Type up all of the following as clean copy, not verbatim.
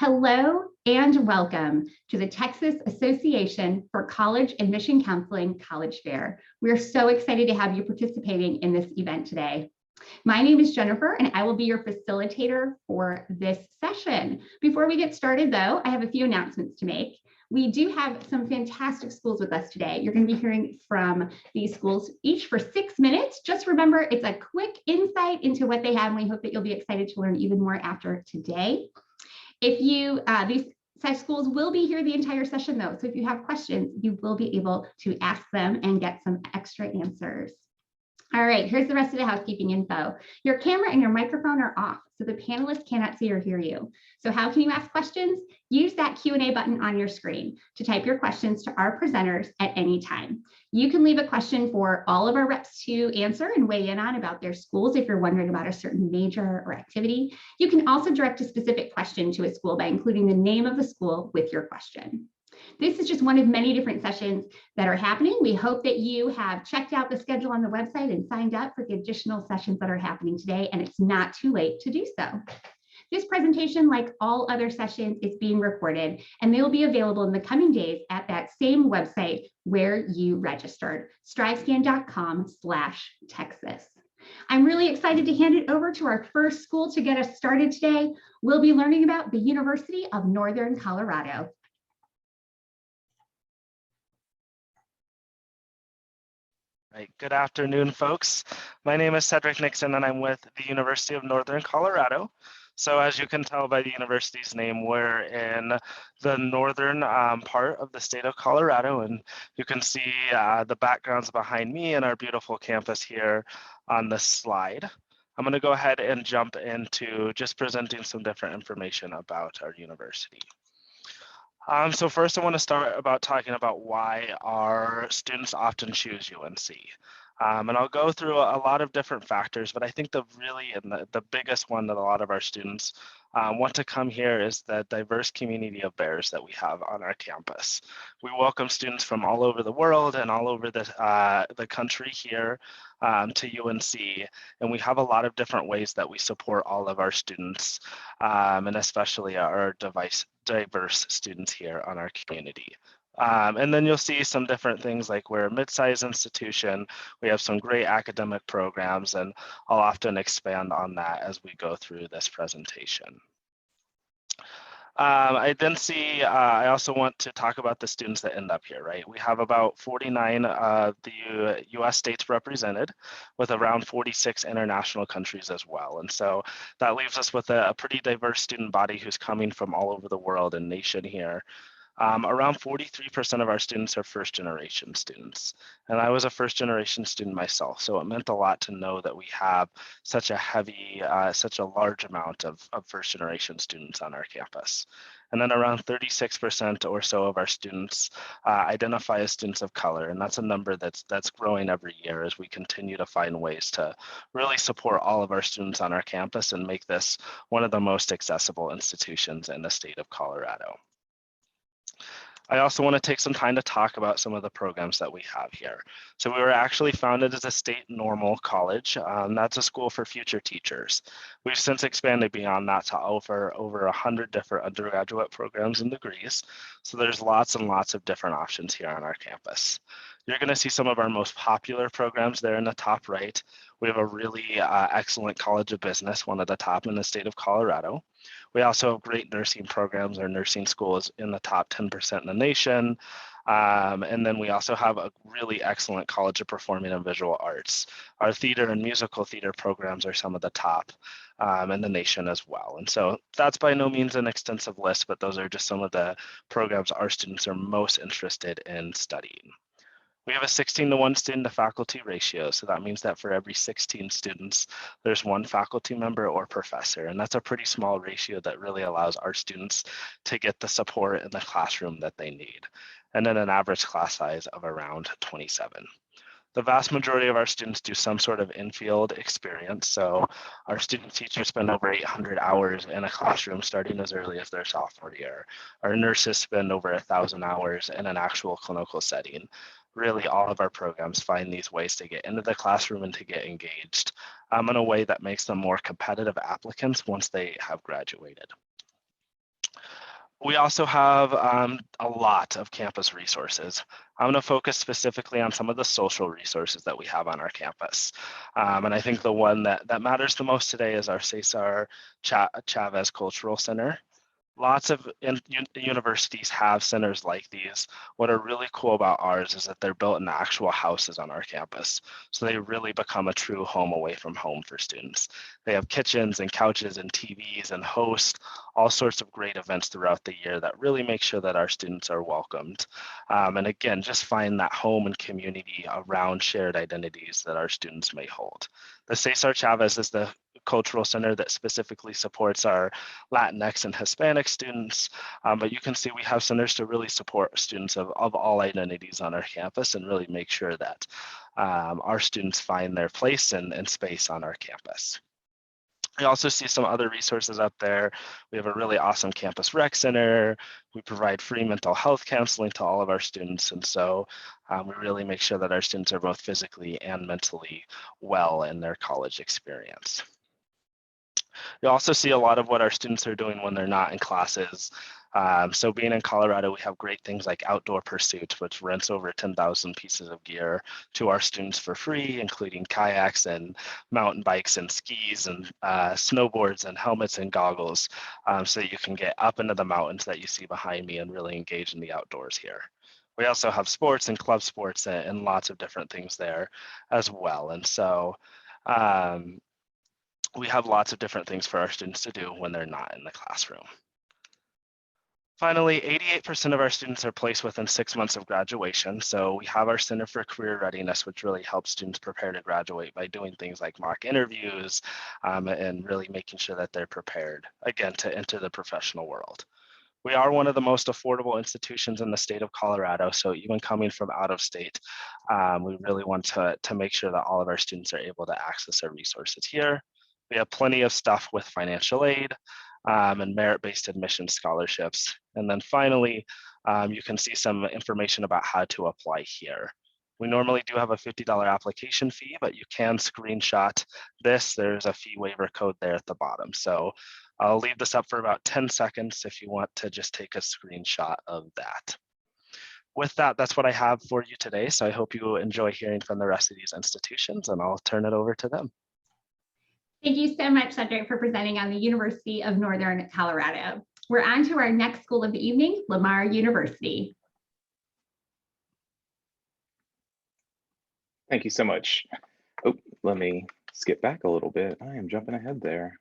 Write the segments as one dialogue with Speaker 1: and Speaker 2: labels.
Speaker 1: Hello and welcome to the Texas Association for College Admission Counseling College Fair. We are so excited to have you participating in this event today. My name is Jennifer and I will be your facilitator for this session. Before we get started though, I have a few announcements to make. We do have some fantastic schools with us today. You're going to be hearing from these schools each for 6 minutes. Just remember, it's a quick insight into what they have, and we hope that you'll be excited to learn even more after today. If you, these schools will be here the entire session though, so if you have questions, you will be able to ask them and get some extra answers. All right, here's the rest of the housekeeping info. Your camera and your microphone are off, so the panelists cannot see or hear you. So how can you ask questions? Use that Q&A button on your screen to type your questions to our presenters at any time. You can leave a question for all of our reps to answer and weigh in on about their schools if you're wondering about a certain major or activity. You can also direct a specific question to a school by including the name of the school with your question. This is just one of many different sessions that are happening. We hope that you have checked out the schedule on the website and signed up for the additional sessions that are happening today, and it's not too late to do so. This presentation, like all other sessions, is being recorded, and they will be available in the coming days at that same website where you registered, strivescan.com/Texas. I'm really excited to hand it over to our first school to get us started today. We'll be learning about the University of Northern Colorado.
Speaker 2: Right. Good afternoon, folks. My name is Cedric Nixon, and I'm with the University of Northern Colorado. So as you can tell by the university's name, we're in the northern part of the state of Colorado, and you can see the backgrounds behind me and our beautiful campus here on this slide. I'm going to go ahead and jump into just presenting some different information about our university. So first, I want to start about talking about why our students often choose UNC. And I'll go through a lot of different factors, but I think the biggest one that a lot of our students want to come here is the diverse community of bears that we have on our campus. We welcome students from all over the world and all over the country here to UNC, and we have a lot of different ways that we support all of our students, and especially our diverse students here on our community. And then you'll see some different things like we're a mid-sized institution. We have some great academic programs, and I'll often expand on that as we go through this presentation. I also want to talk about the students that end up here, right? We have about 49 of the US states represented, with around 46 international countries as well. And so that leaves us with a pretty diverse student body who's coming from all over the world and nation here. Around 43% of our students are first-generation students, and I was a first-generation student myself, so it meant a lot to know that we have such a large amount of first-generation students on our campus. And then around 36% or so of our students identify as students of color, and that's a number that's growing every year as we continue to find ways to really support all of our students on our campus and make this one of the most accessible institutions in the state of Colorado. I also want to take some time to talk about some of the programs that we have here. So we were actually founded as a state normal college. That's a school for future teachers. We've since expanded beyond that to offer over 100 different undergraduate programs and degrees. So there's lots and lots of different options here on our campus. You're going to see some of our most popular programs there in the top right. We have a really excellent College of Business, one of the top in the state of Colorado. We also have great nursing programs. Our nursing school is in the top 10% in the nation. And then we also have a really excellent College of Performing and Visual Arts. Our theater and musical theater programs are some of the top in the nation as well. And so that's by no means an extensive list, but those are just some of the programs our students are most interested in studying. We have a 16-to-1 student to faculty ratio. So that means that for every 16 students, there's one faculty member or professor. And that's a pretty small ratio that really allows our students to get the support in the classroom that they need. And then an average class size of around 27. The vast majority of our students do some sort of in-field experience. So our student teachers spend over 800 hours in a classroom starting as early as their sophomore year. Our nurses spend over 1,000 hours in an actual clinical setting. Really, all of our programs find these ways to get into the classroom and to get engaged in a way that makes them more competitive applicants once they have graduated. We also have a lot of campus resources. I'm going to focus specifically on some of the social resources that we have on our campus. And I think the one that matters the most today is our Cesar Chavez Cultural Center. Lots of universities have centers like these. What are really cool about ours is that they're built in actual houses on our campus. So they really become a true home away from home for students. They have kitchens and couches and TVs and host all sorts of great events throughout the year that really make sure that our students are welcomed. And again, just find that home and community around shared identities that our students may hold. The Cesar Chavez is the cultural center that specifically supports our Latinx and Hispanic students, but you can see we have centers to really support students of all identities on our campus and really make sure that our students find their place and space on our campus. I also see some other resources up there. We have a really awesome campus rec center. We provide free mental health counseling to all of our students. And so we really make sure that our students are both physically and mentally well in their college experience. You also see a lot of what our students are doing when they're not in classes. So being in Colorado, we have great things like Outdoor Pursuit, which rents over 10,000 pieces of gear to our students for free, including kayaks and mountain bikes and skis and snowboards and helmets and goggles, so that you can get up into the mountains that you see behind me and really engage in the outdoors here. We also have sports and club sports and lots of different things there as well. And so we have lots of different things for our students to do when they're not in the classroom. Finally, 88% of our students are placed within 6 months of graduation. So we have our Center for Career Readiness, which really helps students prepare to graduate by doing things like mock interviews and really making sure that they're prepared, again, to enter the professional world. We are one of the most affordable institutions in the state of Colorado. So even coming from out of state, we really want to make sure that all of our students are able to access our resources here. We have plenty of stuff with financial aid and merit-based admission scholarships. And then finally, you can see some information about how to apply here. We normally do have a $50 application fee, but you can screenshot this. There's a fee waiver code there at the bottom. So I'll leave this up for about 10 seconds if you want to just take a screenshot of that. With that, that's what I have for you today. So I hope you enjoy hearing from the rest of these institutions, and I'll turn it over to them.
Speaker 1: Thank you so much, Cedric, for presenting on the University of Northern Colorado. We're on to our next school of the evening, Lamar University.
Speaker 3: Thank you so much. Oh, let me skip back a little bit. I am jumping ahead there.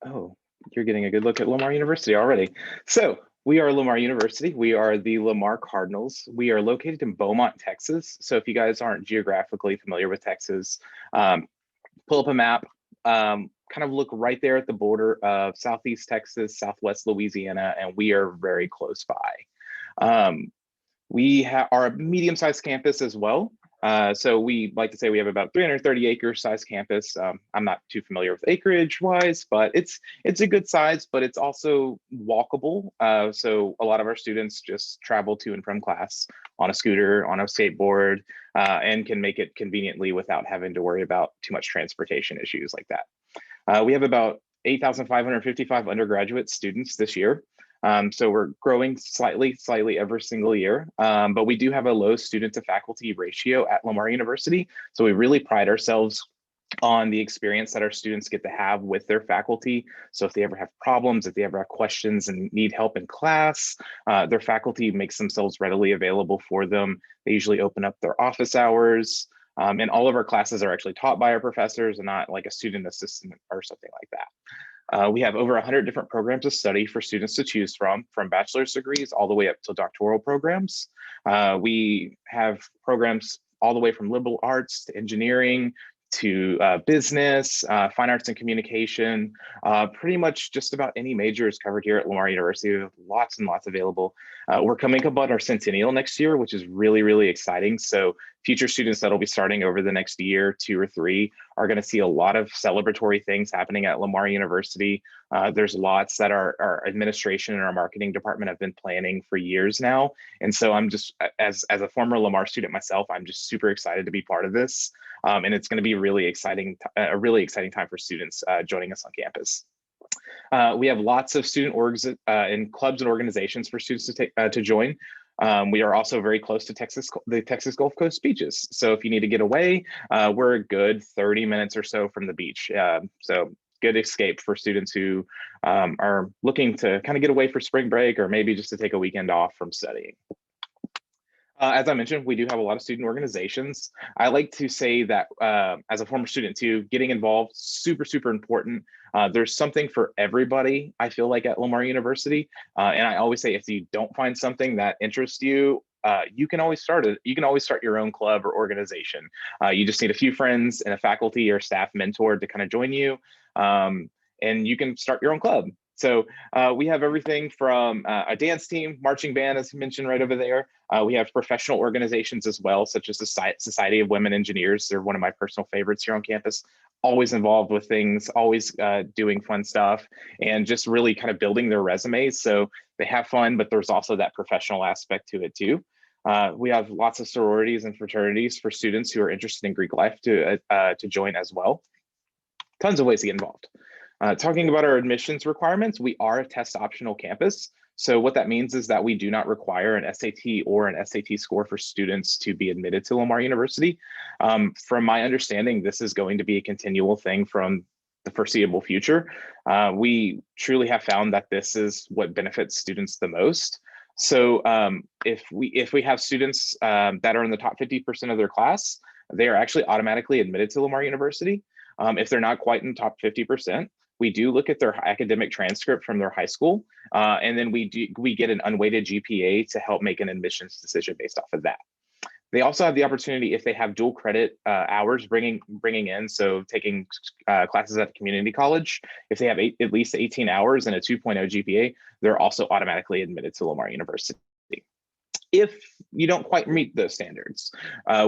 Speaker 3: Oh, you're getting a good look at Lamar University already. So we are Lamar University. We are the Lamar Cardinals. We are located in Beaumont, Texas. So if you guys aren't geographically familiar with Texas, pull up a map, kind of look right there at the border of Southeast Texas, Southwest Louisiana, and we are very close by. We are a medium-sized campus as well. So we like to say we have about 330 acre size campus. I'm not too familiar with acreage wise, but it's a good size, but it's also walkable. So a lot of our students just travel to and from class on a scooter, on a skateboard, and can make it conveniently without having to worry about too much transportation issues like that. We have about 8,555 undergraduate students this year. So we're growing slightly every single year, but we do have a low student to faculty ratio at Lamar University. So we really pride ourselves on the experience that our students get to have with their faculty. So if they ever have problems, if they ever have questions and need help in class, their faculty makes themselves readily available for them. They usually open up their office hours, and all of our classes are actually taught by our professors and not like a student assistant or something like that. We have over 100 different programs of study for students to choose from bachelor's degrees all the way up to doctoral programs. We have programs all the way from liberal arts to engineering to business, fine arts and communication. Pretty much just about any major is covered here at Lamar University. We have lots and lots available. We're coming up on our centennial next year, which is really, really exciting. So future students that'll be starting over the next year, 2 or 3, are going to see a lot of celebratory things happening at Lamar University. There's lots that our administration and our marketing department have been planning for years now. And so I'm just, as a former Lamar student myself, I'm just super excited to be part of this. And it's going to be a really exciting time for students joining us on campus. We have lots of student orgs and clubs and organizations for students to join. We are also very close to the Texas Gulf Coast beaches. So if you need to get away, we're a good 30 minutes or so from the beach. So good escape for students who are looking to kind of get away for spring break, or maybe just to take a weekend off from studying. As I mentioned, we do have a lot of student organizations. I like to say that as a former student too, getting involved, super, super important. There's something for everybody, I feel like, at Lamar University. And I always say, if you don't find something that interests you, you can always start it. You can always start your own club or organization. You just need a few friends and a faculty or staff mentor to kind of join you. And you can start your own club. So we have everything from a dance team, marching band, as mentioned right over there. We have professional organizations as well, such as the Society of Women Engineers. They're one of my personal favorites here on campus. Always involved with things, always doing fun stuff, and just really kind of building their resumes. So they have fun, but there's also that professional aspect to it too. We have lots of sororities and fraternities for students who are interested in Greek life to join as well. Tons of ways to get involved. Talking about our admissions requirements, we are a test optional campus. So what that means is that we do not require an SAT or an SAT score for students to be admitted to Lamar University. From my understanding, this is going to be a continual thing from the foreseeable future. We truly have found that this is what benefits students the most. So if we have students that are in the top 50% of their class, they are actually automatically admitted to Lamar University. If they're not quite in the top 50%, we do look at their academic transcript from their high school, and then we get an unweighted GPA to help make an admissions decision based off of that. They also have the opportunity, if they have dual credit hours bringing in, so taking classes at a community college, if they have at least 18 hours and a 2.0 GPA, they're also automatically admitted to Lamar University. If you don't quite meet those standards,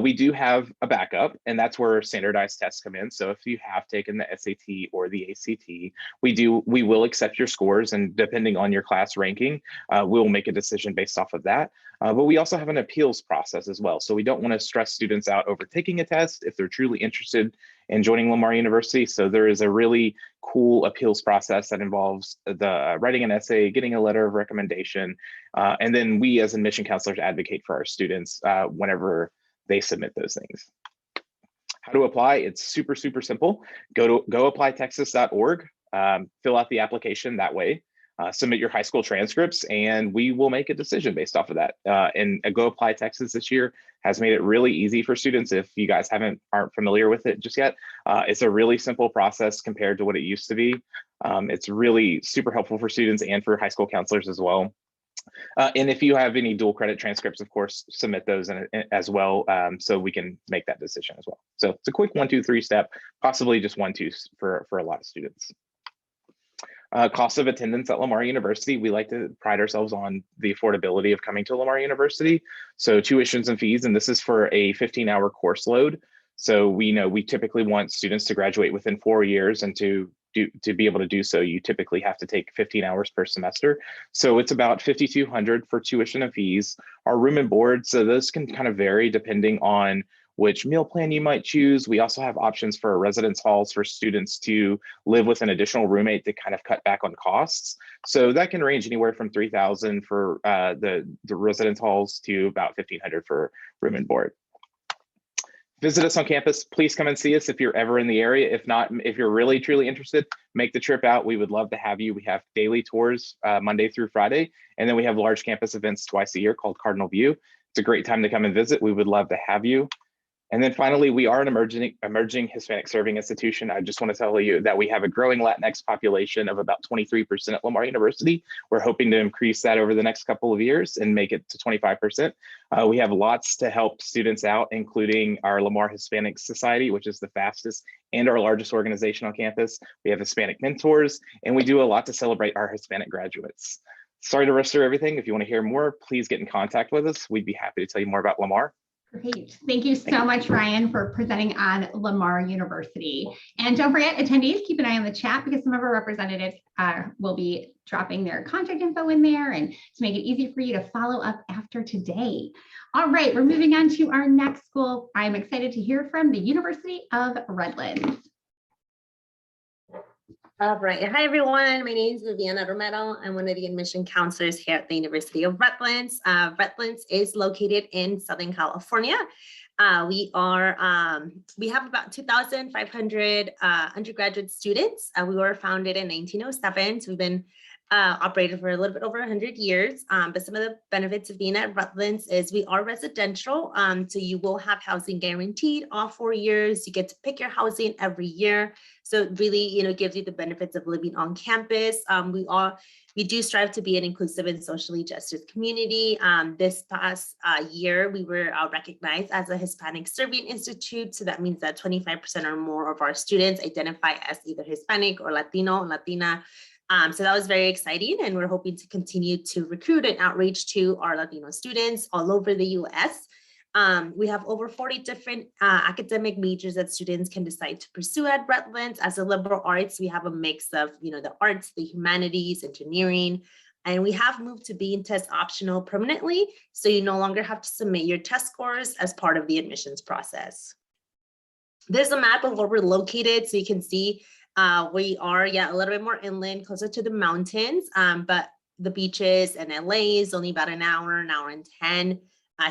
Speaker 3: we do have a backup, and that's where standardized tests come in. So if you have taken the SAT or the ACT, we will accept your scores, and depending on your class ranking, we'll make a decision based off of that. But we also have an appeals process as well. So we don't want to stress students out over taking a test if they're truly interested in joining Lamar University. So there is a really cool appeals process that involves the writing an essay, getting a letter of recommendation, and then we as admission counselors advocate for our students whenever they submit those things. How to apply? It's super, super simple. Go to goapplytexas.org, fill out the application that way. Submit your high school transcripts, and we will make a decision based off of that. And Go Apply Texas this year has made it really easy for students. If you guys aren't familiar with it just yet, it's a really simple process compared to what it used to be. It's really super helpful for students and for high school counselors as well. And if you have any dual credit transcripts, of course, submit those as well, so we can make that decision as well. So it's a quick 1, 2, 3 step, possibly just 1, 2 for a lot of students. Cost of attendance at Lamar University. We like to pride ourselves on the affordability of coming to Lamar University. So tuitions and fees, and this is for a 15-hour course load. So we know we typically want students to graduate within 4 years, and to be able to do so, you typically have to take 15 hours per semester. So it's about $5,200 for tuition and fees. Our room and board, so those can kind of vary depending on which meal plan you might choose. We also have options for residence halls for students to live with an additional roommate to kind of cut back on costs. So that can range anywhere from $3,000 for the residence halls to about $1,500 for room and board. Visit us on campus. Please come and see us if you're ever in the area. If not, if you're really truly interested, make the trip out. We would love to have you. We have daily tours Monday through Friday, and then we have large campus events twice a year called Cardinal View. It's a great time to come and visit. We would love to have you. And then finally, we are an emerging Hispanic serving institution. I just want to tell you that we have a growing Latinx population of about 23% at Lamar University. We're hoping to increase that over the next couple of years and make it to 25%. We have lots to help students out, including our Lamar Hispanic Society, which is the fastest and our largest organization on campus. We have Hispanic mentors, and we do a lot to celebrate our Hispanic graduates. Sorry to rush through everything. If you want to hear more, please get in contact with us. We'd be happy to tell you more about Lamar.
Speaker 1: Great. Thank you so much, Ryan, for presenting on Lamar University. And don't forget, attendees, keep an eye on the chat because some of our representatives will be dropping their contact info in there, and to make it easy for you to follow up after today. All right, we're moving on to our next school. I'm excited to hear from the University of Redlands.
Speaker 4: All right. Hi, everyone. My name is Viviana Romero. I'm one of the admission counselors here at the University of Redlands. Redlands is located in Southern California. We have about 2,500 undergraduate students. We were founded in 1907. So we've been operated for a little bit over 100 years. But some of the benefits of being at Rutland is we are residential. So you will have housing guaranteed all 4 years. You get to pick your housing every year. So it really, gives you the benefits of living on campus. We do strive to be an inclusive and socially justice community. This past year, we were recognized as a Hispanic Serving Institute. So that means that 25% or more of our students identify as either Hispanic or Latino or Latina. So that was very exciting, and we're hoping to continue to recruit and outreach to our Latino students all over the US. We have over 40 different academic majors that students can decide to pursue at Redlands. As a liberal arts, we have a mix of, the arts, the humanities, engineering, and we have moved to being test optional permanently. So you no longer have to submit your test scores as part of the admissions process. There's a map of where we're located, so you can see we are, a little bit more inland, closer to the mountains, but the beaches and LA is only about an hour and 10.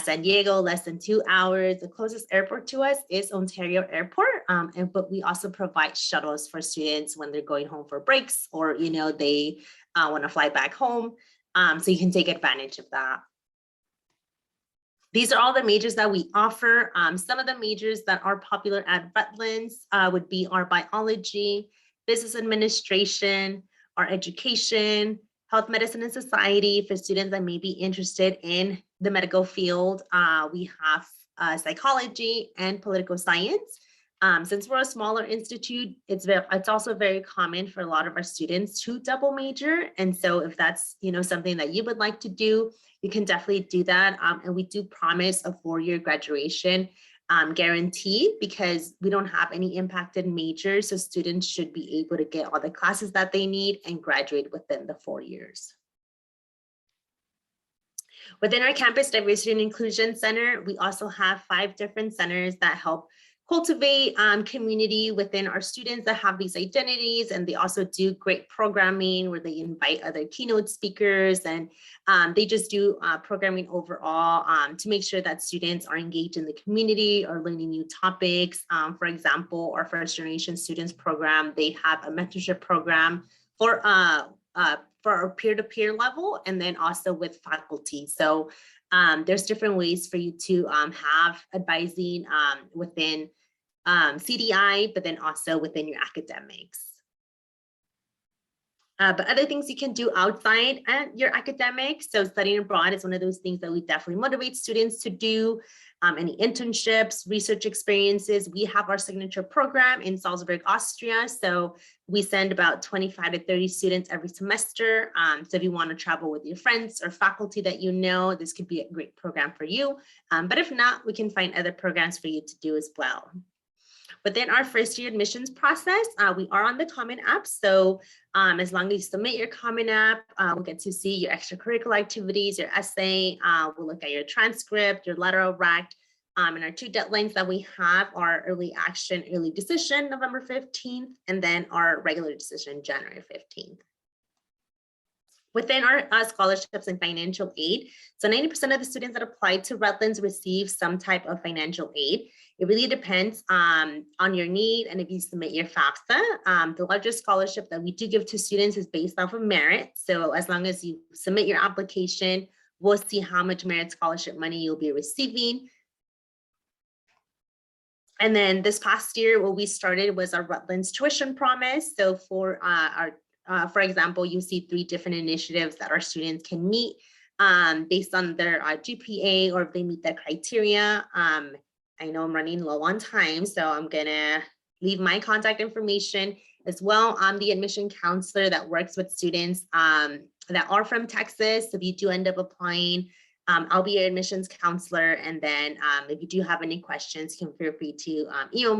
Speaker 4: San Diego, less than 2 hours. The closest airport to us is Ontario Airport, but we also provide shuttles for students when they're going home for breaks or, they want to fly back home. So you can take advantage of that. These are all the majors that we offer. Some of the majors that are popular at Redlands would be our biology, business administration, our education, health, medicine, and society for students that may be interested in the medical field. We have psychology and political science. Since we're a smaller institute, it's also very common for a lot of our students to double major. And so if that's something that you would like to do, you can definitely do that. And we do promise a 4-year graduation guarantee because we don't have any impacted majors. So students should be able to get all the classes that they need and graduate within the 4 years. Within our Campus Diversity and Inclusion Center, we also have 5 different centers that help cultivate community within our students that have these identities, and they also do great programming where they invite other keynote speakers, and they just do programming overall to make sure that students are engaged in the community or learning new topics. For example, our first generation students program, they have a mentorship program for our peer-to-peer level, and then also with faculty. So there's different ways for you to have advising within CDI, but then also within your academics. But other things you can do outside your academics. So studying abroad is one of those things that we definitely motivate students to do. Any internships, research experiences. We have our signature program in Salzburg, Austria. So we send about 25 to 30 students every semester. So if you want to travel with your friends or faculty that this could be a great program for you. But if not, we can find other programs for you to do as well. Within our first year admissions process, we are on the Common App. So as long as you submit your Common App, we'll get to see your extracurricular activities, your essay, we'll look at your transcript, your letter of rec, and our 2 deadlines that we have are early action, early decision, November 15th, and then our regular decision, January 15th. Within our scholarships and financial aid, so 90% of the students that apply to Redlands receive some type of financial aid. It really depends on your need and if you submit your FAFSA. The largest scholarship that we do give to students is based off of merit. So as long as you submit your application, we'll see how much merit scholarship money you'll be receiving. And then this past year, what we started was our Rutland's Tuition Promise. So for for example, you see 3 different initiatives that our students can meet based on their GPA or if they meet that criteria. I know I'm running low on time, so I'm gonna leave my contact information as well. I'm the admission counselor that works with students that are from Texas. If you do end up applying, I'll be your admissions counselor. And then if you do have any questions, you can feel free to email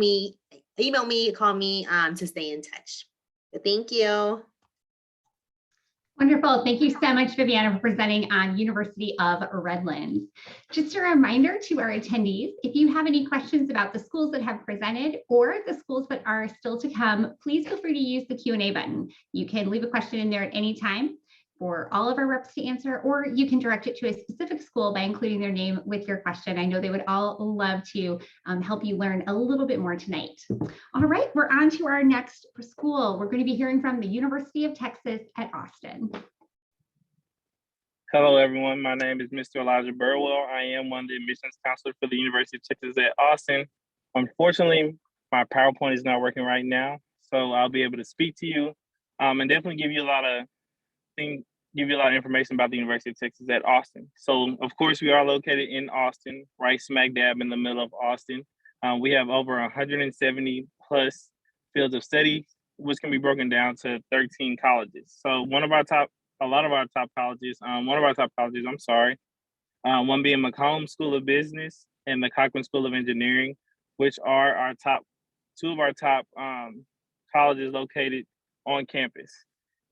Speaker 4: me, call me to stay in touch. So thank you.
Speaker 1: Wonderful. Thank you so much, Viviana, for presenting on University of Redlands. Just a reminder to our attendees, if you have any questions about the schools that have presented or the schools that are still to come, please feel free to use the Q&A button. You can leave a question in there at any time for all of our reps to answer, or you can direct it to a specific school by including their name with your question. I know they would all love to help you learn a little bit more tonight. All right, we're on to our next school. We're going to be hearing from the University of Texas at Austin.
Speaker 5: Hello, everyone. My name is Mr. Elijah Burwell. I am one of the admissions counselors for the University of Texas at Austin. Unfortunately, my PowerPoint is not working right now, so I'll be able to speak to you and definitely give you a lot of information about the University of Texas at Austin. So, of course, we are located in Austin, right smack dab in the middle of Austin. We have over 170 plus fields of study, which can be broken down to 13 colleges. So one of our top colleges, one being Macomb School of Business and the Cochran School of Engineering, which are two of our top colleges located on campus.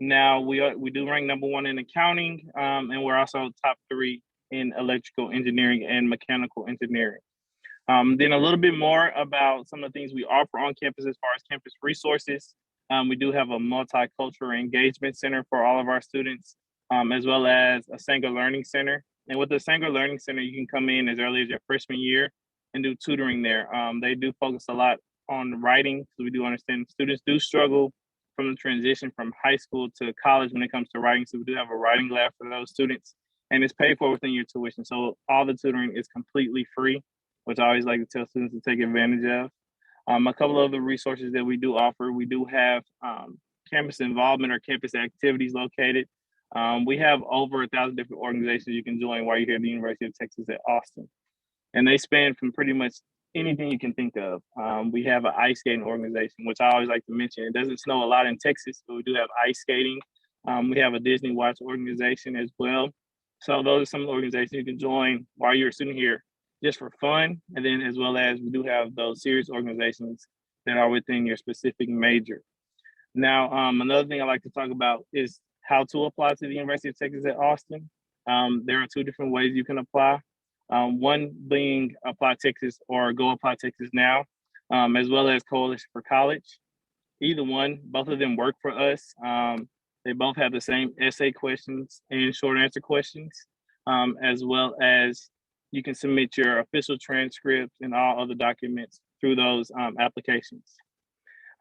Speaker 5: Now we do rank #1 in accounting, and we're also top 3 in electrical engineering and mechanical engineering. Then a little bit more about some of the things we offer on campus as far as campus resources. We do have a multicultural engagement center for all of our students, as well as a Sanger Learning Center. And with the Sanger Learning Center, you can come in as early as your freshman year and do tutoring there. They do focus a lot on writing, because we do understand students do struggle from the transition from high school to college when it comes to writing. So we do have a writing lab for those students, and it's paid for within your tuition. So all the tutoring is completely free, which I always like to tell students to take advantage of. A couple of the resources that we do offer, we do have campus involvement or campus activities located. We have over 1,000 different organizations you can join while you're here at the University of Texas at Austin. And they span from pretty much anything you can think of. We have an ice skating organization, which I always like to mention. It doesn't snow a lot in Texas, but we do have ice skating. We have a Disney Watch organization as well. So those are some of the organizations you can join while you're a student here, just for fun. And then as well as we do have those serious organizations that are within your specific major. Now, another thing I like to talk about is how to apply to the University of Texas at Austin. There are 2 different ways you can apply. One being Apply Texas or Go Apply Texas Now, as well as Coalition for College. Either one, both of them work for us. They both have the same essay questions and short answer questions, as well as you can submit your official transcripts and all other documents through those applications.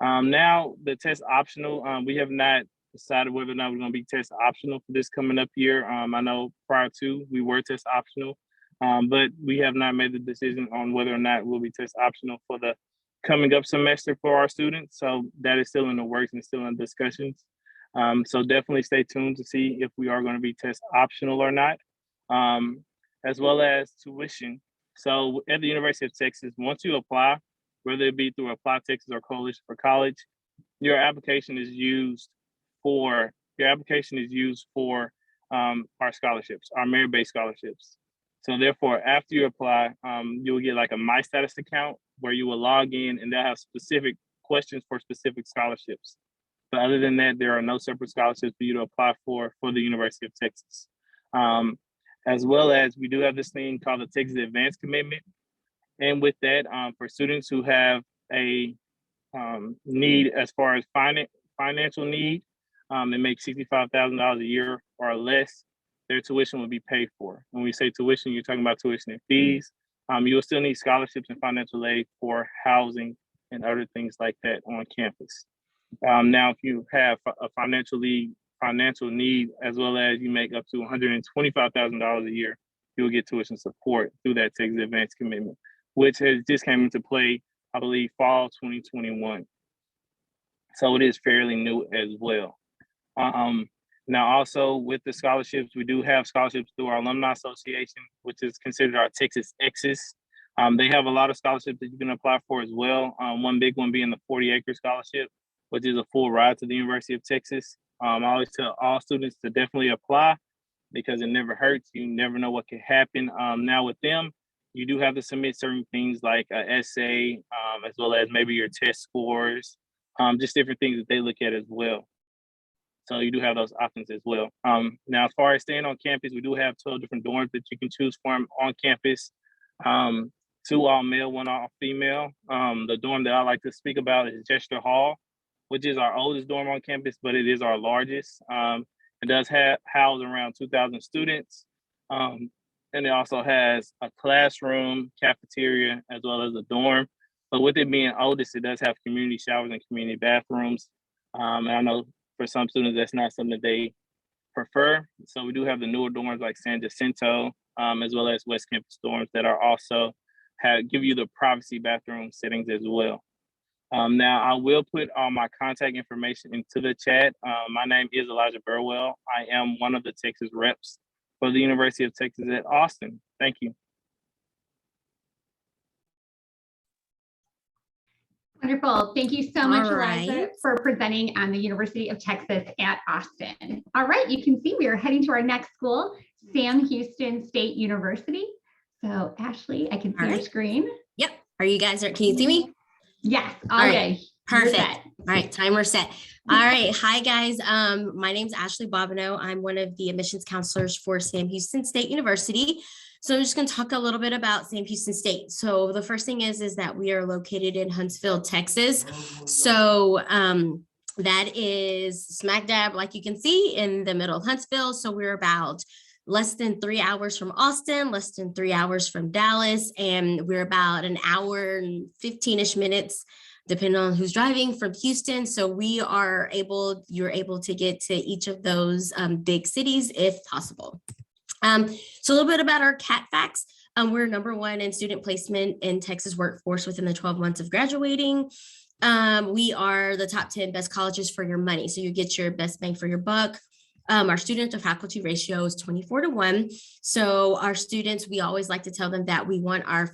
Speaker 5: Now, the test optional, we have not decided whether or not we're going to be test optional for this coming up year. I know prior to, we were test optional, but we have not made the decision on whether or not we'll be test optional for the coming up semester for our students. So that is still in the works and still in discussions. So definitely stay tuned to see if we are going to be test optional or not, as well as tuition. So at the University of Texas, once you apply, whether it be through Apply Texas or Coalition for College, your application is used for our scholarships, our merit-based scholarships. So therefore, after you apply, you will get like a My Status account where you will log in, and they'll have specific questions for specific scholarships. But other than that, there are no separate scholarships for you to apply for the University of Texas. As well as we do have this thing called the Texas Advanced Commitment. And with that, for students who have a need as far as financial need, and make $65,000 a year or less, their tuition will be paid for. When we say tuition, you're talking about tuition and fees. You will still need scholarships and financial aid for housing and other things like that on campus. Now, if you have a financial need, as well as you make up to $125,000 a year, you'll get tuition support through that Texas Advanced Commitment, which has just came into play, I believe, fall 2021. So it is fairly new as well. Now, also with the scholarships, we do have scholarships through our Alumni Association, which is considered our Texas X's. They have a lot of scholarships that you can apply for as well. One big one being the 40-acre scholarship, which is a full ride to the University of Texas. I always tell all students to definitely apply because it never hurts. You never know what can happen. Now with them, you do have to submit certain things like an essay, as well as maybe your test scores, just different things that they look at as well. So you do have those options as well. Now, as far as staying on campus, we do have 12 different dorms that you can choose from on campus. 2 all male, 1 all female. The dorm that I like to speak about is Gesture Hall, which is our oldest dorm on campus, but it is our largest. It does house around 2,000 students. And it also has a classroom, cafeteria, as well as a dorm. But with it being oldest, it does have community showers and community bathrooms. And I know for some students, that's not something that they prefer. So we do have the newer dorms like San Jacinto, as well as West Campus dorms that are also give you the privacy bathroom settings as well. Now, I will put all my contact information into the chat. My name is Elijah Burwell. I am one of the Texas reps for the University of Texas at Austin. Thank you.
Speaker 1: Wonderful. Thank you so much,
Speaker 6: All
Speaker 1: Eliza,
Speaker 6: right.
Speaker 1: for presenting on the University of Texas at Austin. All right, you can see we are heading to our next school, Sam Houston State University. So Ashley, I can see
Speaker 6: All
Speaker 1: your
Speaker 6: right.
Speaker 1: screen.
Speaker 6: Yep. Are you guys, can you see me?
Speaker 1: Yes,
Speaker 6: All right.
Speaker 1: okay. You're
Speaker 6: Perfect.
Speaker 1: set.
Speaker 6: All right, timer set. All right, hi guys. My name is Ashley Bobino. I'm one of the admissions counselors for Sam Houston State University. So I'm just going to talk a little bit about Sam Houston State. So the first thing is that we are located in Huntsville, Texas. So that is smack dab, like you can see, in the middle of Huntsville. So we're about less than 3 hours from Austin, less than 3 hours from Dallas, and we're about an hour and 15-ish minutes, depending on who's driving, from Houston. So you're able to get to each of those big cities if possible. So a little bit about our CAT facts. We're #1 in student placement in Texas workforce within the 12 months of graduating. We are the top 10 best colleges for your money. So you get your best bang for your buck. Our student to faculty ratio is 24:1. So our students, we always like to tell them that we want our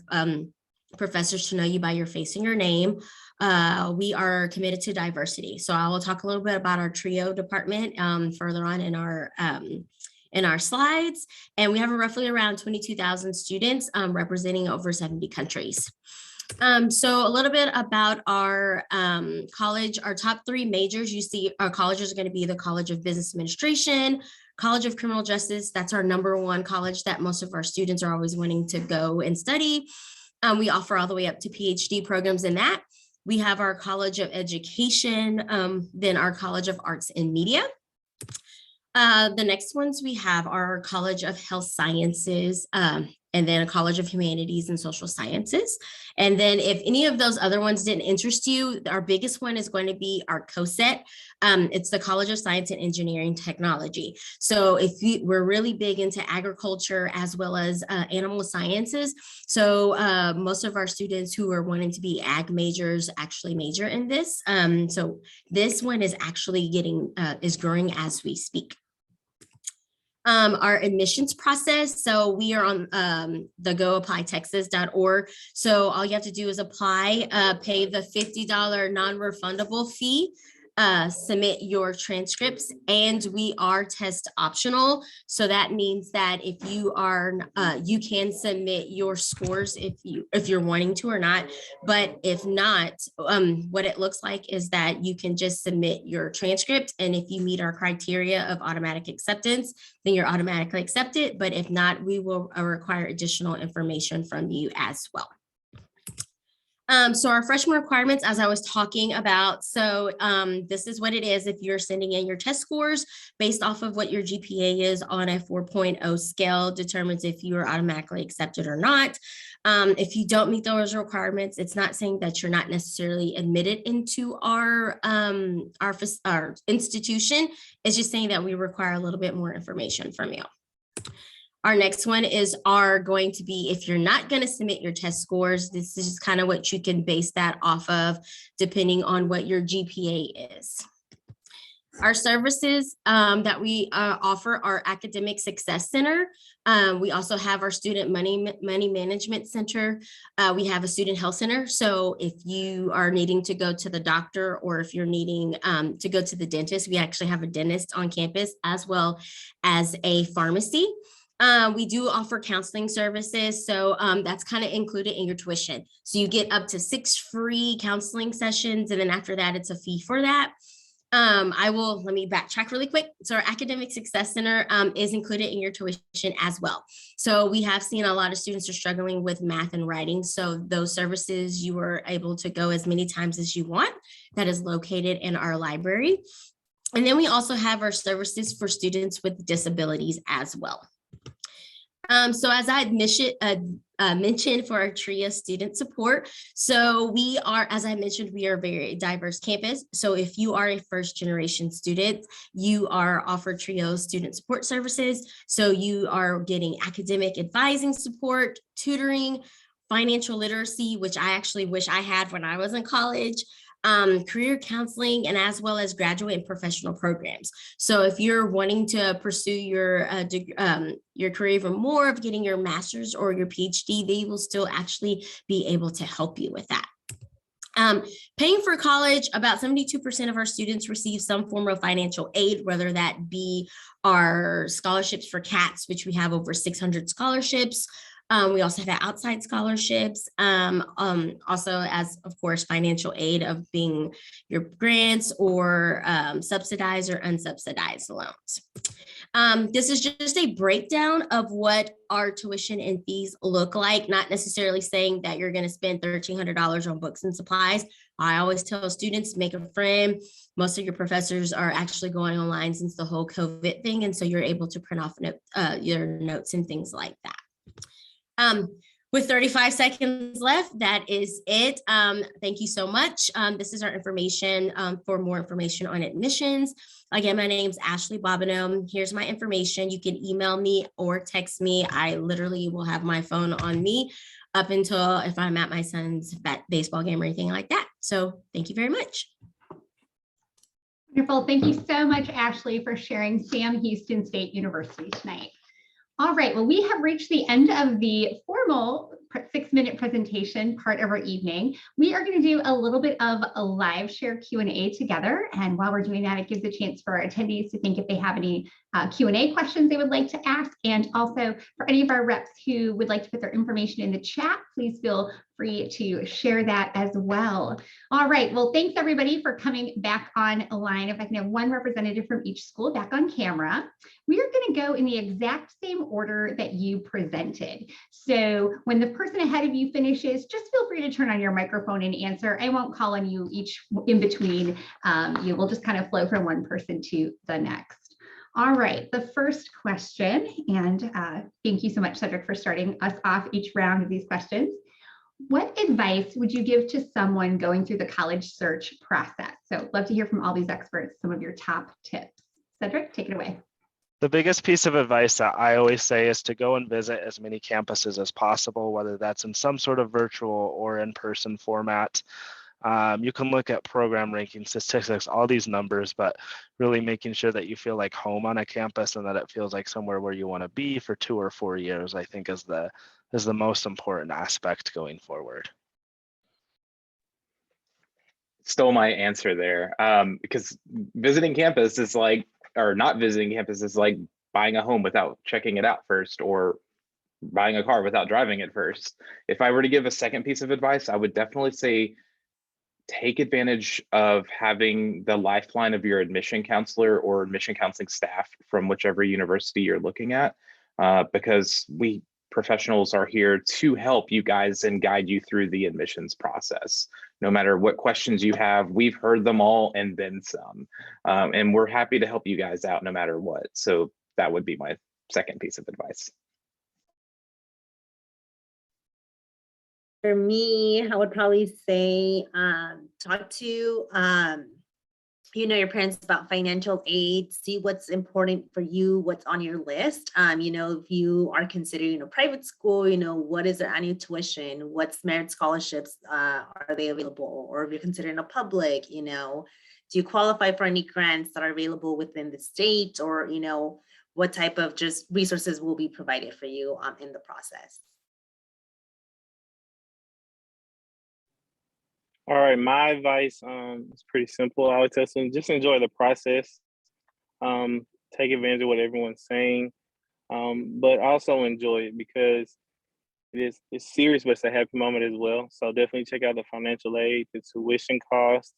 Speaker 6: professors to know you by your face and your name. We are committed to diversity. So I will talk a little bit about our TRIO department further on in our slides. And we have roughly around 22,000 students representing over 70 countries. So a little bit about our college. Our top 3 majors you see our colleges are going to be the College of Business Administration, College of Criminal Justice. That's our #1 college that most of our students are always wanting to go and study. We offer all the way up to PhD programs in that. We have our College of Education, then our College of Arts and Media. The next ones we have our College of Health Sciences, and then a College of Humanities and Social Sciences. And then if any of those other ones didn't interest you, our biggest one is going to be our COSET. It's the College of Science and Engineering Technology. So we're really big into agriculture as well as animal sciences. So most of our students who are wanting to be ag majors actually major in this. So this one is actually is growing as we speak. Our admissions process. So we are on the goapplytexas.org. So all you have to do is apply, pay the $50 non-refundable fee, submit your transcripts, and we are test optional. So that means that if you are, you can submit your scores if you're wanting to or not. But if not, what it looks like is that you can just submit your transcript, and if you meet our criteria of automatic acceptance, then you're automatically accepted. But if not, we will require additional information from you as well. So our freshman requirements, as I was talking about, so this is what it is if you're sending in your test scores based off of what your GPA is on a 4.0 scale, determines if you are automatically accepted or not. If you don't meet those requirements, it's not saying that you're not necessarily admitted into our institution. It's just saying that we require a little bit more information from you. Our next one are going to be, if you're not going to submit your test scores, this is just kind of what you can base that off of, depending on what your GPA is. Our services that we offer are Academic Success Center. We also have our Student Money Management Center. We have a Student Health Center. So if you are needing to go to the doctor, or if you're needing to go to the dentist, we actually have a dentist on campus as well as a pharmacy. We do offer counseling services, so that's kind of included in your tuition. So you get up to 6 free counseling sessions, and then after that, it's a fee for that. Let me backtrack really quick. So our Academic Success Center is included in your tuition as well. So we have seen a lot of students are struggling with math and writing. So those services, you are able to go as many times as you want. That is located in our library. And then we also have our services for students with disabilities as well. So as I had mentioned for our TRIA student support, so we are, as I mentioned, we are a very diverse campus. So if you are a first generation student, you are offered TRIO student support services. So you are getting academic advising support, tutoring, financial literacy, which I actually wish I had when I was in college, career counseling, and as well as graduate and professional programs. So if you're wanting to pursue your career even more of getting your master's or your PhD, they will still actually be able to help you with that. Paying for college, about 72% of our students receive some form of financial aid, whether that be our scholarships for CATS, which we have over 600 scholarships. We also have outside scholarships, also as, of course, financial aid of being your grants or subsidized or unsubsidized loans. This is just a breakdown of what our tuition and fees look like, not necessarily saying that you're going to spend $1,300 on books and supplies. I always tell students, make a friend. Most of your professors are actually going online since the whole COVID thing, and so you're able to print off your notes and things like that. With 35 seconds left, that is it. Thank you so much. This is our information. For more information on admissions, again, my name is Ashley Bobino. Here's my information. You can email me or text me. I literally will have my phone on me up until if I'm at my son's baseball game or anything like that. So thank you very much.
Speaker 1: Wonderful. Thank you so much, Ashley, for sharing Sam Houston State University tonight. All right, well, we have reached the end of the formal 6-minute presentation part of our evening. We are going to do a little bit of a live share Q&A together. And while we're doing that, it gives a chance for our attendees to think if they have any Q&A questions they would like to ask. And also for any of our reps who would like to put their information in the chat, please feel free to share that as well. All right, well, thanks everybody for coming back online. If I can have one representative from each school back on camera. We are going to go in the exact same order that you presented. So when the person ahead of you finishes, just feel free to turn on your microphone and answer. I won't call on you each in between. You will just kind of flow from one person to the next. All right, the first question, and thank you so much, Cedric, for starting us off each round of these questions. What advice would you give to someone going through the college search process? So love to hear from all these experts, some of your top tips. Cedric, take it away.
Speaker 2: The biggest piece of advice that I always say is to go and visit as many campuses as possible, whether that's in some sort of virtual or in-person format. You can look at program ranking statistics, all these numbers, but really making sure that you feel like home on a campus and that it feels like somewhere where you want to be for 2 or 4 years, I think is the most important aspect going forward.
Speaker 3: Stole my answer there, because visiting campus is like, or not visiting campus is like buying a home without checking it out first, or buying a car without driving it first. If I were to give a second piece of advice, I would definitely say take advantage of having the lifeline of your admission counselor or admission counseling staff from whichever university you're looking at, because we professionals are here to help you guys and guide you through the admissions process. No matter what questions you have, we've heard them all and then some, and we're happy to help you guys out no matter what. So that would be my second piece of advice.
Speaker 4: For me, I would probably say talk to your parents about financial aid, see what's important for you, what's on your list. If you are considering a private school, what is their annual tuition, what's merit scholarships are they available, or if you're considering a public, do you qualify for any grants that are available within the state, or what type of just resources will be provided for you in the process.
Speaker 5: All right, my advice is pretty simple. I would tell them just enjoy the process, take advantage of what everyone's saying, but also enjoy it because it's serious, but it's a happy moment as well. So definitely check out the financial aid, the tuition costs,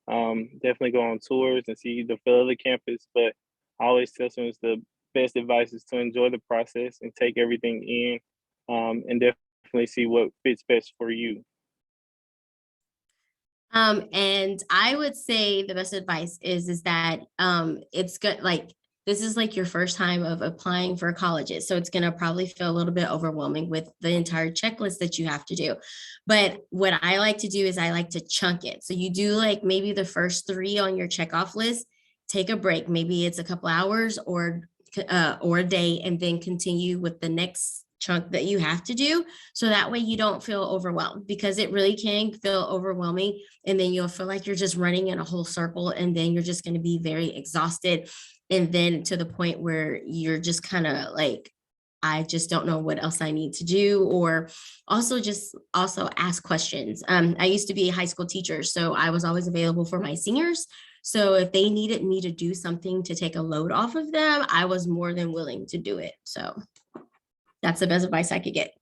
Speaker 5: Definitely go on tours and see the feel of the campus. But I always tell students the best advice is to enjoy the process and take everything in, and definitely see what fits best for you.
Speaker 6: And I would say the best advice is that it's good, like this is like your first time of applying for colleges. So it's gonna probably feel a little bit overwhelming with the entire checklist that you have to do. But what I like to do is I like to chunk it. So you do like maybe the first 3 on your checkoff list, take a break. Maybe it's a couple hours or a day, and then continue with the next chunk that you have to do. So that way you don't feel overwhelmed, because it really can feel overwhelming. And then you'll feel like you're just running in a whole circle, and then you're just going to be very exhausted. And then to the point where you're just kind of like, I just don't know what else I need to do, or also ask questions. I used to be a high school teacher, so I was always available for my seniors. So if they needed me to do something to take a load off of them, I was more than willing to do it. So that's the best advice I could get.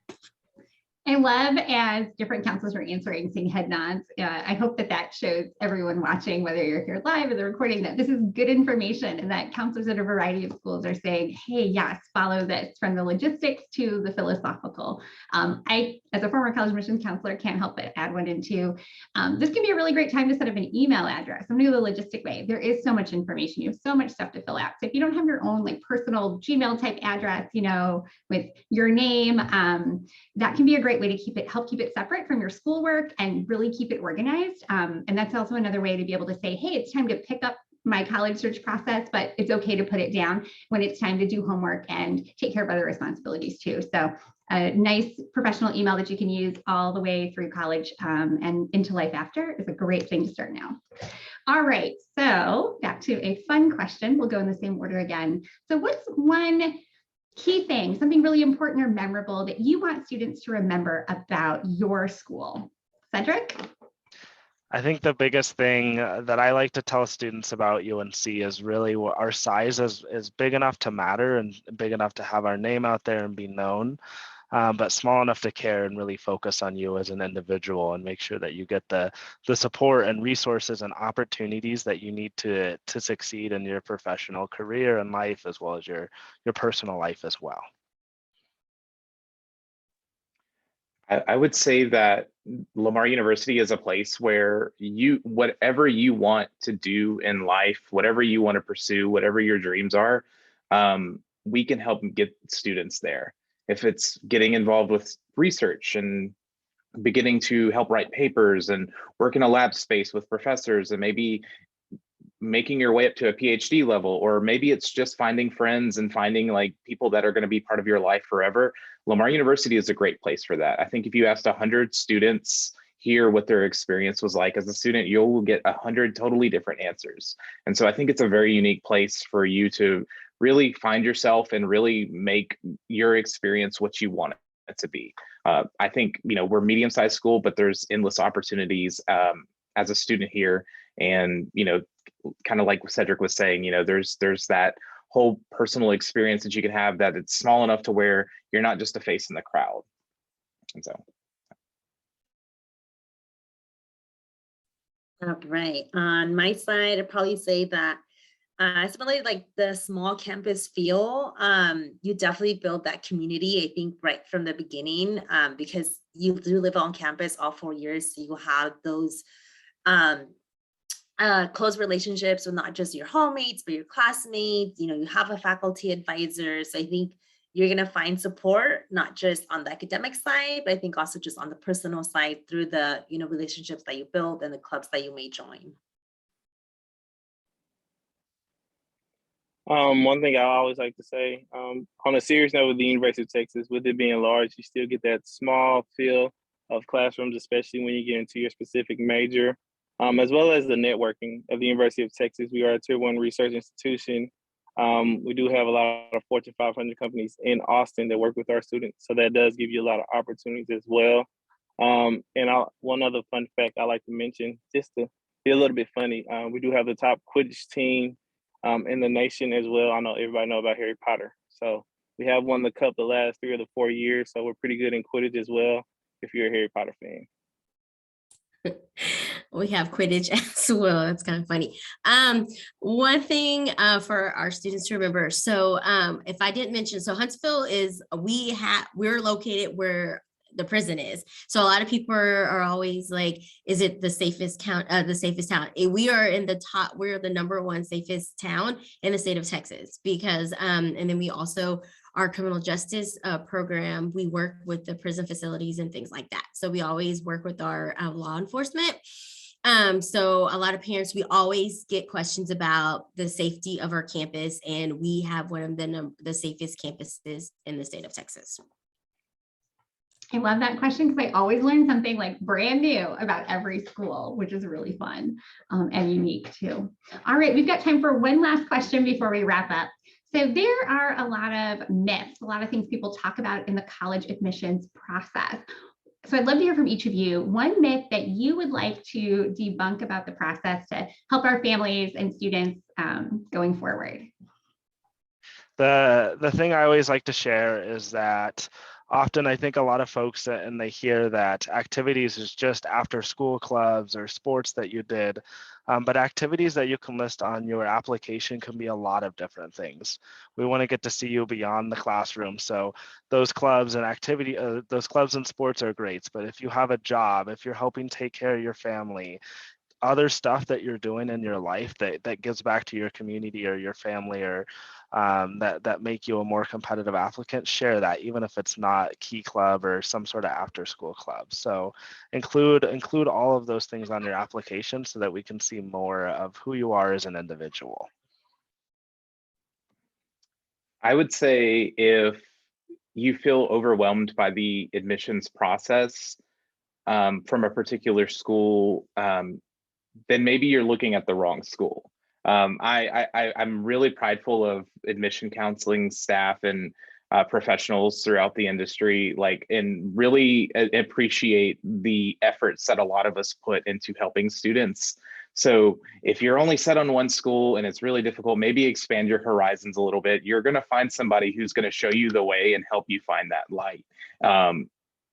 Speaker 1: I love as different counselors are answering, seeing head nods. I hope that shows everyone watching, whether you're here live or the recording, that this is good information, and that counselors at a variety of schools are saying, hey, yes, follow this, from the logistics to the philosophical. I, as a former college admissions counselor, can't help but add one in too. This can be a really great time to set up an email address. I'm going to go the logistic way. There is so much information. You have so much stuff to fill out. So if you don't have your own like personal Gmail type address, with your name, that can be a great way to help keep it separate from your schoolwork and really keep it organized. And that's also another way to be able to say, hey, it's time to pick up my college search process, but it's okay to put it down when it's time to do homework and take care of other responsibilities too. So a nice professional email that you can use all the way through college and into life after is a great thing to start now. All right, so back to a fun question. We'll go in the same order again. So what's one key thing, something really important or memorable that you want students to remember about your school? Cedric?
Speaker 2: I think the biggest thing that I like to tell students about UNC is really our size is big enough to matter and big enough to have our name out there and be known, but small enough to care and really focus on you as an individual and make sure that you get the support and resources and opportunities that you need to succeed in your professional career and life, as well as your personal life as well.
Speaker 3: I would say that Lamar University is a place where whatever you want to do in life, whatever you want to pursue, whatever your dreams are, we can help get students there. If it's getting involved with research and beginning to help write papers and work in a lab space with professors, and maybe making your way up to a PhD level, or maybe it's just finding friends and finding like people that are going to be part of your life forever. Lamar University is a great place for that. I think if you asked 100 students here what their experience was like as a student, you'll get 100 totally different answers. And so I think it's a very unique place for you to really find yourself and really make your experience what you want it to be. I think, we're a medium-sized school, but there's endless opportunities as a student here. And, kind of like Cedric was saying, there's that whole personal experience that you can have, that it's small enough to where you're not just a face in the crowd. And so.
Speaker 4: All right, on my side, I'd probably say that it's really like the small campus feel. You definitely build that community, I think, right from the beginning, because you do live on campus all 4 years. So you have those close relationships with not just your homemates, but your classmates. You have a faculty advisor. So I think you're going to find support, not just on the academic side, but I think also just on the personal side through the, relationships that you build and the clubs that you may join.
Speaker 5: One thing I always like to say, on a serious note, with the University of Texas, with it being large, you still get that small feel of classrooms, especially when you get into your specific major, as well as the networking of the University of Texas. We are a Tier 1 research institution. We do have a lot of Fortune 500 companies in Austin that work with our students. So that does give you a lot of opportunities as well. And one other fun fact I like to mention, just to be a little bit funny, we do have the top Quidditch team in the nation as well. I know everybody knows about Harry Potter. So we have won the cup the last 3 or the 4 years. So we're pretty good in Quidditch as well, if you're a Harry Potter fan.
Speaker 6: We have Quidditch as well. That's kind of funny. One thing for our students to remember. So if I didn't mention, so Huntsville is, we're located where the prison is. So a lot of people are always like, is it the safest town? We are in the top, we're the #1 safest town in the state of Texas, because, and then we also, our criminal justice program, we work with the prison facilities and things like that. So we always work with our law enforcement. So a lot of parents, we always get questions about the safety of our campus, and we have one of the safest campuses in the state of Texas.
Speaker 1: I love that question because I always learn something like brand new about every school, which is really fun and unique too. All right, we've got time for one last question before we wrap up. So there are a lot of myths, a lot of things people talk about in the college admissions process. So I'd love to hear from each of you, one myth that you would like to debunk about the process to help our families and students going forward.
Speaker 2: The thing I always like to share is that often I think a lot of folks and they hear that activities is just after school clubs or sports that you did, but activities that you can list on your application can be a lot of different things. We want to get to see you beyond the classroom. So those clubs and those clubs and sports are great, but if you have a job, if you're helping take care of your family, other stuff that you're doing in your life that gives back to your community or your family, or that make you a more competitive applicant, share that, even if it's not Key Club or some sort of after school club. So include all of those things on your application so that we can see more of who you are as an individual.
Speaker 3: I would say if you feel overwhelmed by the admissions process from a particular school, then maybe you're looking at the wrong school. I'm really prideful of admission counseling staff and professionals throughout the industry, and really appreciate the efforts that a lot of us put into helping students. So if you're only set on one school and it's really difficult, maybe expand your horizons a little bit. You're going to find somebody who's going to show you the way and help you find that light.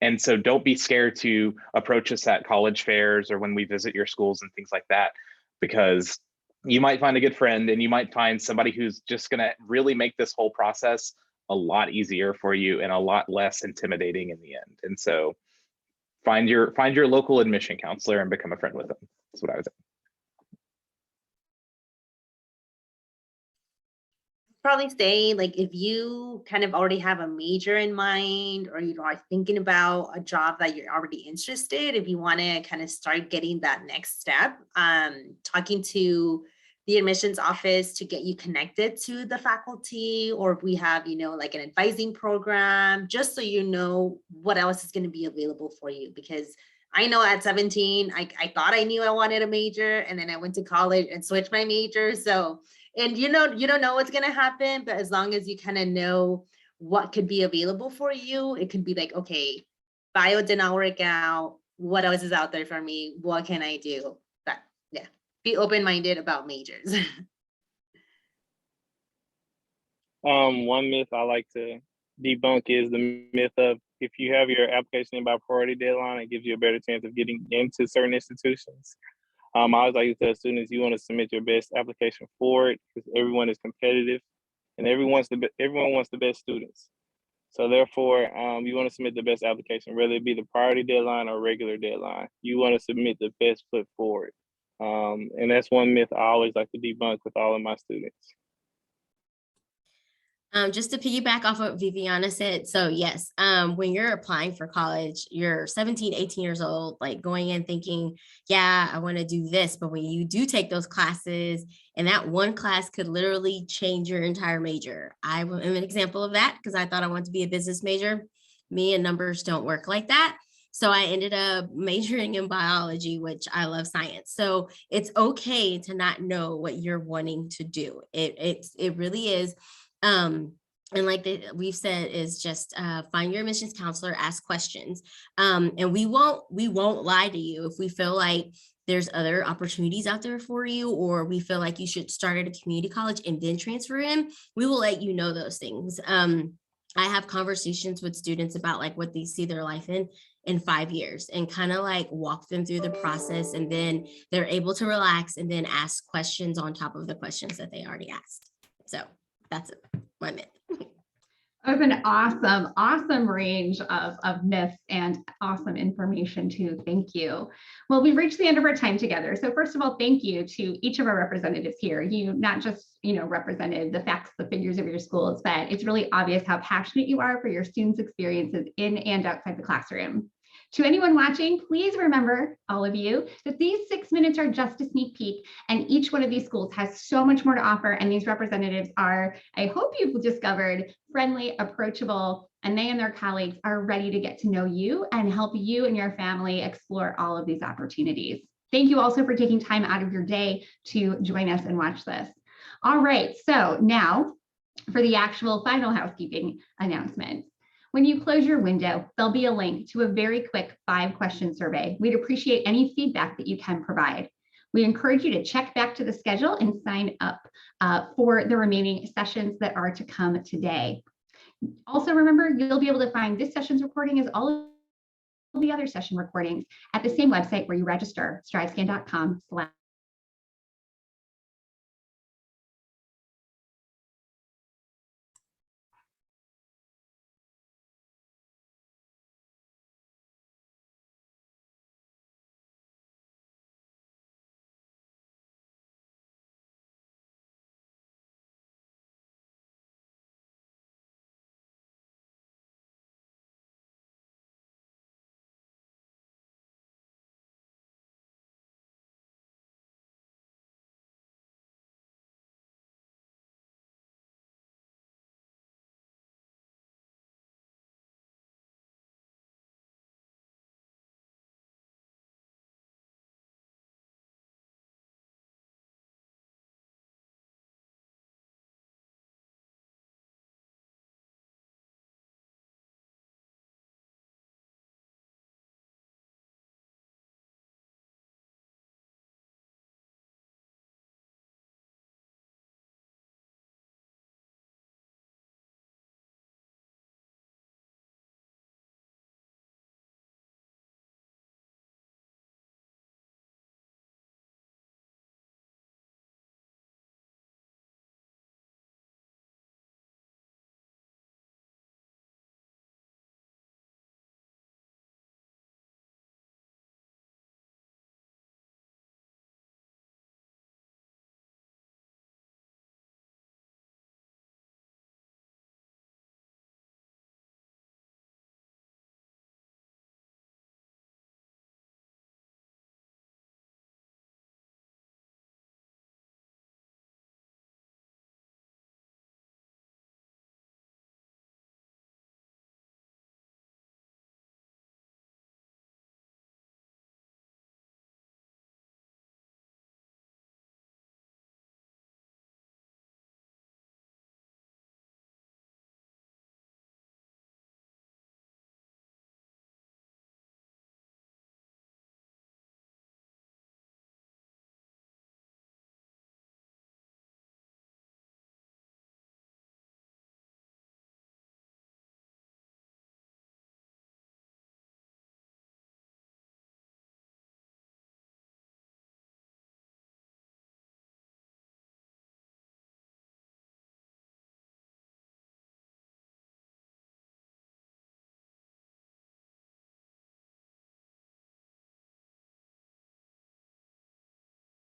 Speaker 3: And so don't be scared to approach us at college fairs or when we visit your schools and things like that, because you might find a good friend and you might find somebody who's just going to really make this whole process a lot easier for you and a lot less intimidating in the end. And so find your local admission counselor and become a friend with them. That's what I would say.
Speaker 4: Probably say, like, if you kind of already have a major in mind, or you are thinking about a job that you're already interested, if you want to kind of start getting that next step, talking to the admissions office to get you connected to the faculty, or if we have, like an advising program, just so you know what else is going to be available for you. Because I know at 17, I thought I knew I wanted a major, and then I went to college and switched my major. So, and you don't know what's going to happen, but as long as you kind of know what could be available for you, it could be like, okay, bio did not work out. What else is out there for me? What can I do? But yeah, be open-minded about majors.
Speaker 5: One myth I like to debunk is the myth of, if you have your application in by priority deadline, it gives you a better chance of getting into certain institutions. I always like to tell students, you want to submit your best application forward, because everyone is competitive and everyone wants the best students. So therefore, you want to submit the best application, whether it be the priority deadline or regular deadline. You want to submit the best foot forward. And that's one myth I always like to debunk with all of my students.
Speaker 6: Just to piggyback off what Viviana said. So yes, when you're applying for college, you're 17, 18 years old, like going in thinking, yeah, I want to do this. But when you do take those classes, and that one class could literally change your entire major. I am an example of that, because I thought I wanted to be a business major. Me and numbers don't work like that. So I ended up majoring in biology, which I love science. So it's okay to not know what you're wanting to do. It really is. And like we've said, is just find your admissions counselor, ask questions. And we won't lie to you if we feel like there's other opportunities out there for you, or we feel like you should start at a community college and then transfer in. We will let you know those things. I have conversations with students about like what they see their life in 5 years, and kind of like walk them through the process, and then they're able to relax and then ask questions on top of the questions that they already asked. So that's my myth.
Speaker 1: That was an awesome range of myths and awesome information too. Thank you. Well, we've reached the end of our time together. So first of all, thank you to each of our representatives here. You not just, represented the facts, the figures of your schools, but it's really obvious how passionate you are for your students' experiences in and outside the classroom. To anyone watching, please remember, all of you, that these 6 minutes are just a sneak peek, and each one of these schools has so much more to offer, and these representatives are, I hope you've discovered, friendly, approachable, and they and their colleagues are ready to get to know you and help you and your family explore all of these opportunities. Thank you also for taking time out of your day to join us and watch this. All right, so now for the actual final housekeeping announcements. When you close your window, there'll be a link to a very quick 5-question survey. We'd appreciate any feedback that you can provide. We encourage you to check back to the schedule and sign up for the remaining sessions that are to come today. Also, remember, you'll be able to find this session's recording as all of the other session recordings at the same website where you register, stridescan.com/.